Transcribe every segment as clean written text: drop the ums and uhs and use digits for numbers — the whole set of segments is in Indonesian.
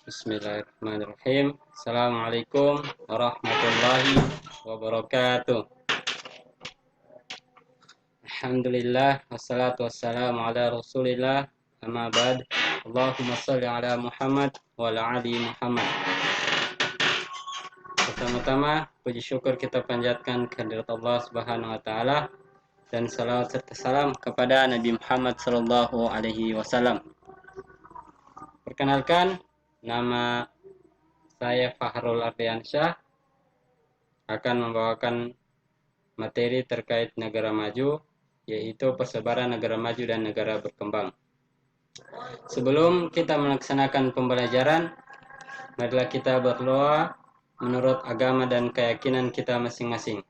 Bismillahirrahmanirrahim. Assalamualaikum warahmatullahi wabarakatuh. Alhamdulillah wassalatu wassalamu ala Rasulillah. Amma ba'd. Allahumma shalli ala Muhammad wa ala ali Muhammad. Pertama-tama puji syukur kita panjatkan kehadirat Allah Subhanahu wa taala dan salawat serta salam kepada Nabi Muhammad sallallahu alaihi wasallam. Perkenalkan, nama saya Fahrul Ardiansyah akan membawakan materi terkait negara maju, yaitu persebaran negara maju dan negara berkembang. Sebelum kita melaksanakan pembelajaran, marilah kita berdoa menurut agama dan keyakinan kita masing-masing.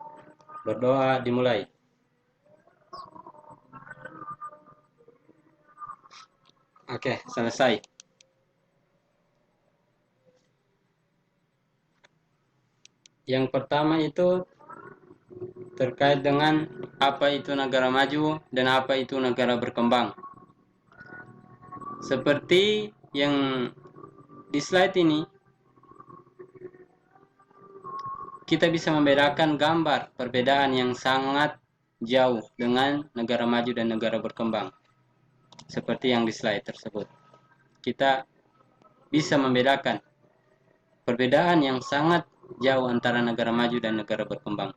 Berdoa dimulai. Oke, selesai. Yang pertama itu terkait dengan apa itu negara maju dan apa itu negara berkembang. Seperti yang di slide ini, kita bisa membedakan gambar perbedaan yang sangat jauh dengan negara maju dan negara berkembang. Seperti yang di slide tersebut. Kita bisa membedakan perbedaan yang sangat jauh antara negara maju dan negara berkembang.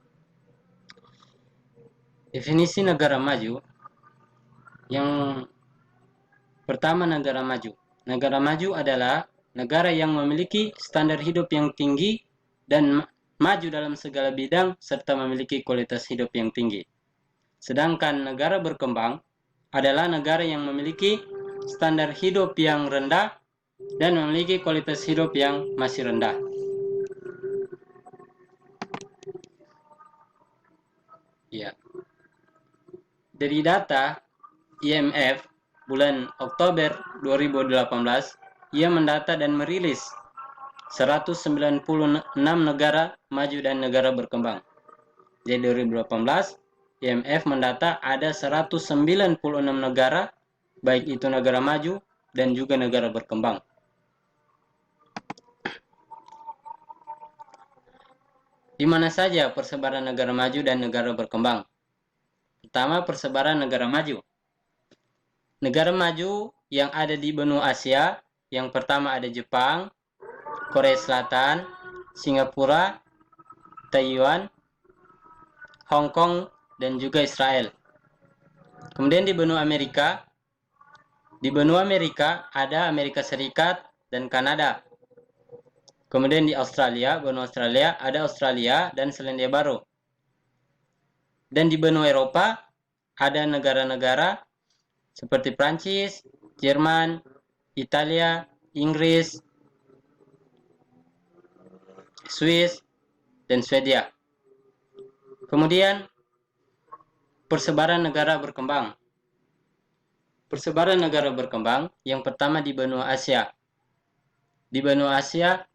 Definisi negara maju yang pertama, negara maju. Negara maju adalah negara yang memiliki standar hidup yang tinggi dan maju dalam segala bidang serta memiliki kualitas hidup yang tinggi. Sedangkan negara berkembang adalah negara yang memiliki standar hidup yang rendah dan memiliki kualitas hidup yang masih rendah. Ya. Dari data IMF bulan Oktober 2018, ia mendata dan merilis 196 negara maju dan negara berkembang. Jadi 2018, IMF mendata ada 196 negara, baik itu negara maju dan juga negara berkembang. Di mana saja persebaran negara maju dan negara berkembang? Pertama, persebaran negara maju. Negara maju yang ada di benua Asia, yang pertama ada Jepang, Korea Selatan, Singapura, Taiwan, Hong Kong, dan juga Israel. Kemudian di benua Amerika ada Amerika Serikat dan Kanada. Kemudian di Australia, benua Australia, ada Australia dan Selandia Baru. Dan di benua Eropa ada negara-negara seperti Prancis, Jerman, Italia, Inggris, Swiss, dan Swedia. Kemudian persebaran negara berkembang. Persebaran negara berkembang yang pertama di benua Asia. Di benua Asia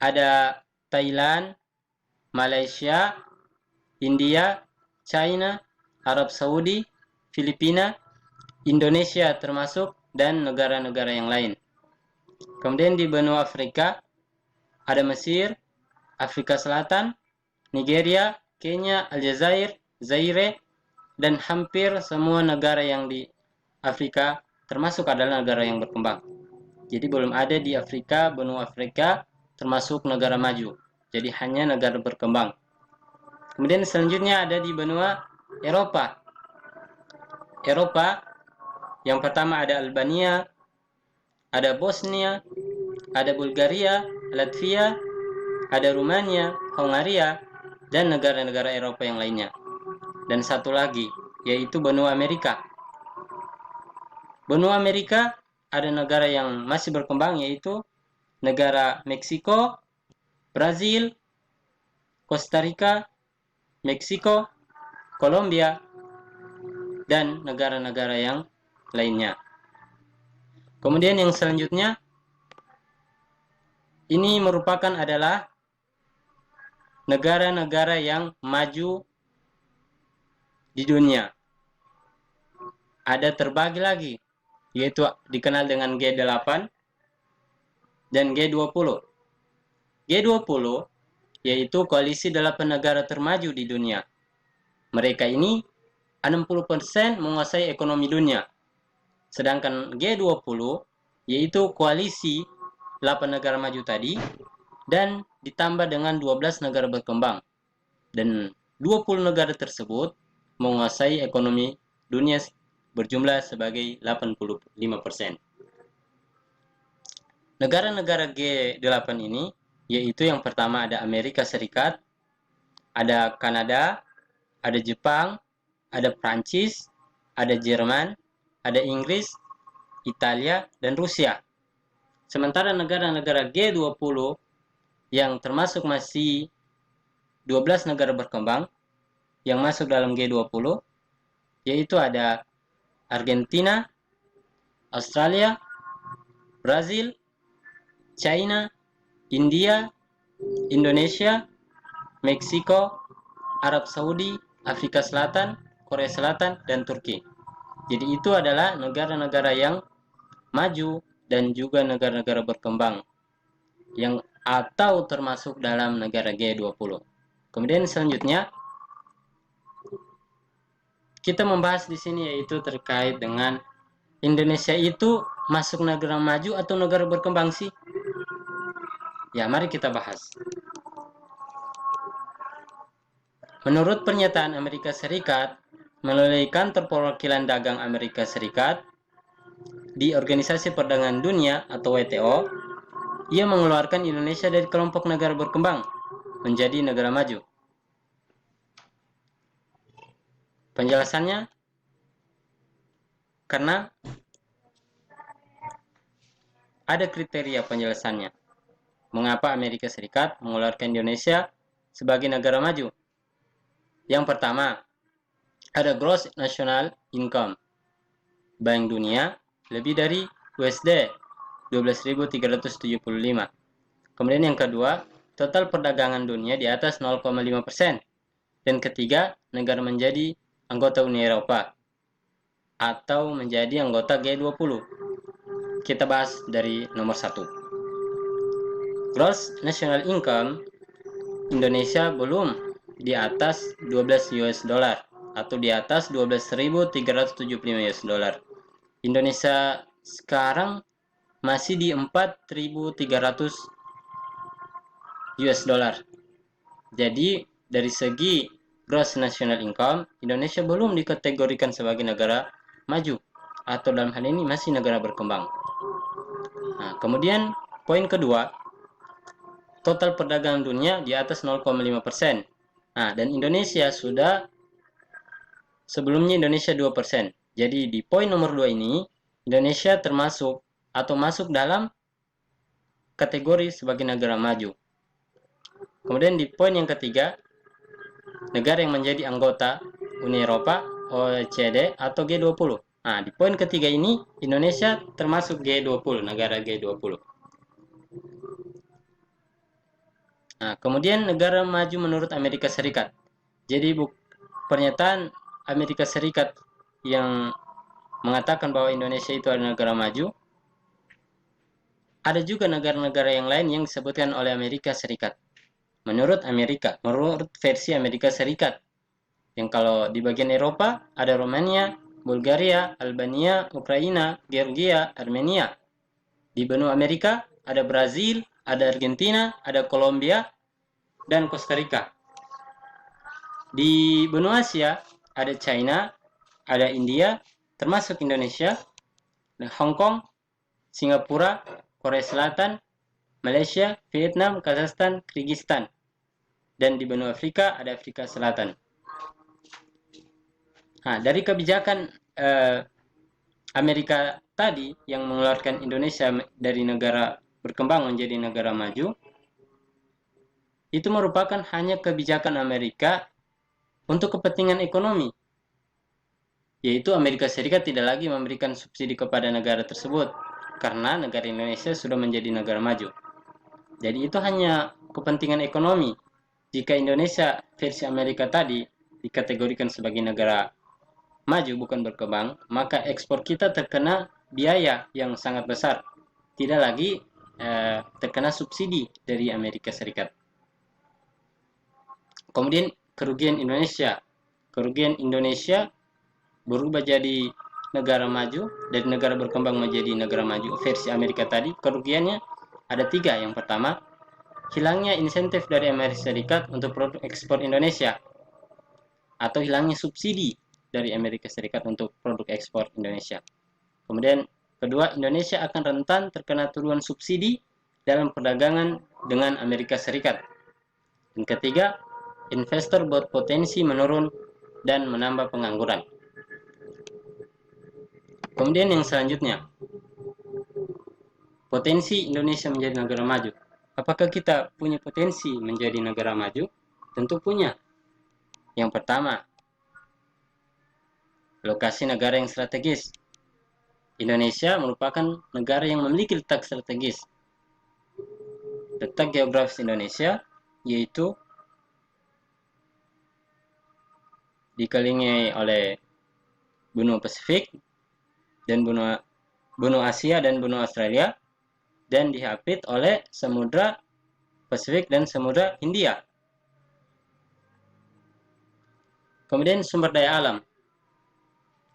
ada Thailand, Malaysia, India, China, Arab Saudi, Filipina, Indonesia termasuk, dan negara-negara yang lain. Kemudian di benua Afrika ada Mesir, Afrika Selatan, Nigeria, Kenya, Aljazair, Zaire, dan hampir semua negara yang di Afrika termasuk adalah negara yang berkembang. Jadi belum ada di Afrika, benua Afrika termasuk negara maju. Jadi hanya negara berkembang. Kemudian selanjutnya ada di benua Eropa. Eropa yang pertama ada Albania, ada Bosnia, ada Bulgaria, Latvia, ada Rumania, Hongaria, dan negara-negara Eropa yang lainnya. Dan satu lagi, yaitu benua Amerika. Benua Amerika ada negara yang masih berkembang, yaitu negara Meksiko, Brazil, Costa Rica, Meksiko, Kolombia, dan negara-negara yang lainnya. Kemudian yang selanjutnya, ini merupakan adalah negara-negara yang maju di dunia. Ada terbagi lagi, yaitu dikenal dengan G8. dan G20. G20 yaitu koalisi 8 negara termaju di dunia. Mereka ini 60% menguasai ekonomi dunia. Sedangkan G20 yaitu koalisi 8 negara maju tadi dan ditambah dengan 12 negara berkembang. Dan 20 negara tersebut menguasai ekonomi dunia berjumlah sebagai 85%. Negara-negara G8 ini yaitu yang pertama ada Amerika Serikat, ada Kanada, ada Jepang, ada Prancis, ada Jerman, ada Inggris, Italia, dan Rusia. Sementara negara-negara G20 yang termasuk masih 12 negara berkembang yang masuk dalam G20 yaitu ada Argentina, Australia, Brazil, China, India, Indonesia, Meksiko, Arab Saudi, Afrika Selatan, Korea Selatan, dan Turki. Jadi itu adalah negara-negara yang maju dan juga negara-negara berkembang yang atau termasuk dalam negara G20. Kemudian selanjutnya kita membahas di sini yaitu terkait dengan Indonesia itu masuk negara maju atau negara berkembang sih? Ya, mari kita bahas. Menurut pernyataan Amerika Serikat, melalui kantor perwakilan dagang Amerika Serikat di Organisasi Perdagangan Dunia atau WTO, ia mengeluarkan Indonesia dari kelompok negara berkembang menjadi negara maju. Penjelasannya, karena ada kriteria penjelasannya. Mengapa Amerika Serikat mengeluarkan Indonesia sebagai negara maju? Yang pertama, ada gross national income. Bank dunia lebih dari USD 12.375. Kemudian yang kedua, total perdagangan dunia di atas 0,5%. Dan ketiga, negara menjadi anggota Uni Eropa atau menjadi anggota G20. Kita bahas dari nomor 1. Gross national income Indonesia belum di atas 12 US dollar atau di atas 12.375 US dollar. Indonesia sekarang masih di 4.300 US dollar. Jadi dari segi gross national income Indonesia belum dikategorikan sebagai negara maju atau dalam hal ini masih negara berkembang. Nah, kemudian poin kedua, total perdagangan dunia di atas 0,5%. Nah, dan Indonesia sudah sebelumnya Indonesia 2%. Jadi di poin nomor 2 ini Indonesia termasuk atau masuk dalam kategori sebagai negara maju. Kemudian di poin yang ketiga, negara yang menjadi anggota Uni Eropa, OECD atau G20. Nah, di poin ketiga ini Indonesia termasuk G20, negara G20. Nah, kemudian negara maju menurut Amerika Serikat. Jadi pernyataan Amerika Serikat yang mengatakan bahwa Indonesia itu adalah negara maju, ada juga negara-negara yang lain yang disebutkan oleh Amerika Serikat. Menurut versi Amerika Serikat, yang kalau di bagian Eropa ada Romania, Bulgaria, Albania, Ukraina, Georgia, Armenia. Di benua Amerika ada Brazil, ada Argentina, ada Kolombia, dan Costa Rica. Di benua Asia ada China, ada India, termasuk Indonesia, Hong Kong, Singapura, Korea Selatan, Malaysia, Vietnam, Kazakhstan, Kyrgyzstan. Dan di benua Afrika ada Afrika Selatan. Nah, dari kebijakan Amerika tadi yang mengeluarkan Indonesia dari negara berkembang menjadi negara maju, itu merupakan hanya kebijakan Amerika untuk kepentingan ekonomi, yaitu Amerika Serikat tidak lagi memberikan subsidi kepada negara tersebut karena negara Indonesia sudah menjadi negara maju. Jadi itu hanya kepentingan ekonomi. Jika Indonesia versi Amerika tadi dikategorikan sebagai negara maju bukan berkembang, maka ekspor kita terkena biaya yang sangat besar. Tidak lagi terkena subsidi dari Amerika Serikat. Kemudian kerugian Indonesia. Kerugian Indonesia berubah jadi negara maju, dari negara berkembang menjadi negara maju versi Amerika tadi. Kerugiannya ada 3. Yang pertama, hilangnya insentif dari Amerika Serikat untuk produk ekspor Indonesia, atau hilangnya subsidi dari Amerika Serikat untuk produk ekspor Indonesia. Kemudian kedua, Indonesia akan rentan terkena turunan subsidi dalam perdagangan dengan Amerika Serikat. Dan ketiga, investor berpotensi menurun dan menambah pengangguran. Kemudian yang selanjutnya, potensi Indonesia menjadi negara maju. Apakah kita punya potensi menjadi negara maju? Tentu punya. Yang pertama, lokasi negara yang strategis. Indonesia merupakan negara yang memiliki letak strategis. Letak geografis Indonesia yaitu dikelilingi oleh benua Pasifik dan benua Asia dan benua Australia, dan dihapit oleh Samudra Pasifik dan Samudra Hindia. Kemudian sumber daya alam.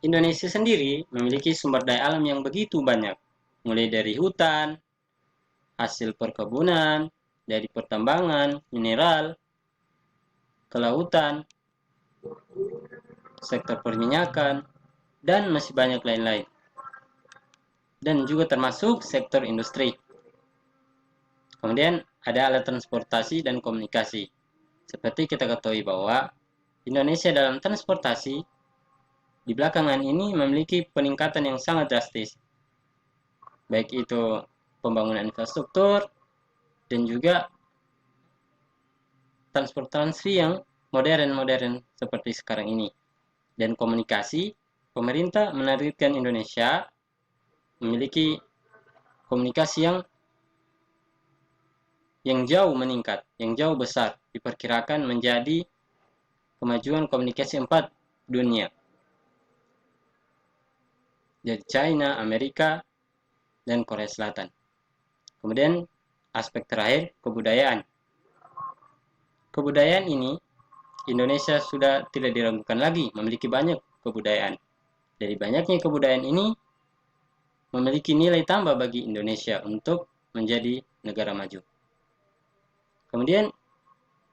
Indonesia sendiri memiliki sumber daya alam yang begitu banyak, mulai dari hutan, hasil perkebunan, dari pertambangan, mineral, kelautan, sektor perminyakan, dan masih banyak lain-lain. Dan juga termasuk sektor industri. Kemudian ada alat transportasi dan komunikasi. Seperti kita ketahui bahwa Indonesia dalam transportasi di belakangan ini memiliki peningkatan yang sangat drastis. Baik itu pembangunan infrastruktur dan juga transportasi yang modern seperti sekarang ini. Dan komunikasi, pemerintah menargetkan Indonesia memiliki komunikasi yang jauh meningkat, yang jauh besar, diperkirakan menjadi kemajuan komunikasi 4 dunia. Jadi China, Amerika, dan Korea Selatan. Kemudian aspek terakhir, kebudayaan. Kebudayaan ini Indonesia sudah tidak diragukan lagi memiliki banyak kebudayaan. Dari banyaknya kebudayaan ini memiliki nilai tambah bagi Indonesia untuk menjadi negara maju. Kemudian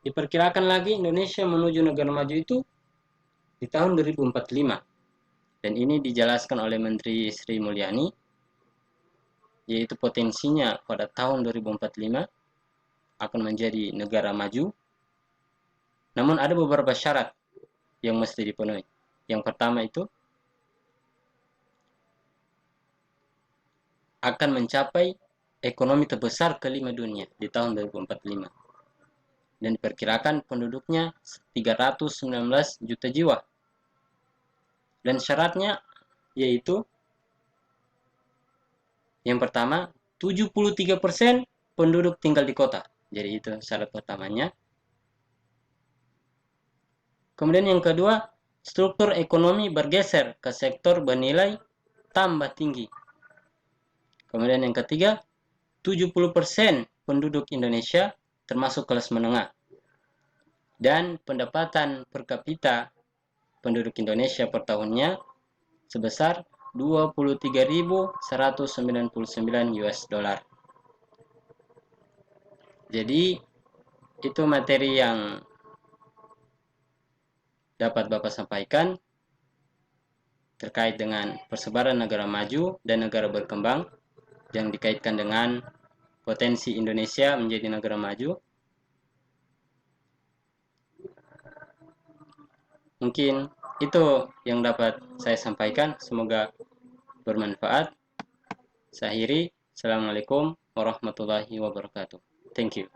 diperkirakan lagi Indonesia menuju negara maju itu di tahun 2045. Dan ini dijelaskan oleh Menteri Sri Mulyani, yaitu potensinya pada tahun 2045 akan menjadi negara maju. Namun ada beberapa syarat yang mesti dipenuhi. Yang pertama itu akan mencapai ekonomi terbesar kelima dunia di tahun 2045. Dan diperkirakan penduduknya 319 juta jiwa. Dan syaratnya yaitu yang pertama, 73% penduduk tinggal di kota. Jadi itu syarat pertamanya. Kemudian yang kedua, struktur ekonomi bergeser ke sektor bernilai tambah tinggi. Kemudian yang ketiga, 70% penduduk Indonesia termasuk kelas menengah. Dan pendapatan per kapita penduduk Indonesia per tahunnya sebesar 23.199 US dollar. Jadi itu materi yang dapat Bapak sampaikan terkait dengan persebaran negara maju dan negara berkembang yang dikaitkan dengan potensi Indonesia menjadi negara maju. Mungkin itu yang dapat saya sampaikan, semoga bermanfaat. Saya akhiri. Assalamualaikum warahmatullahi wabarakatuh. Thank you.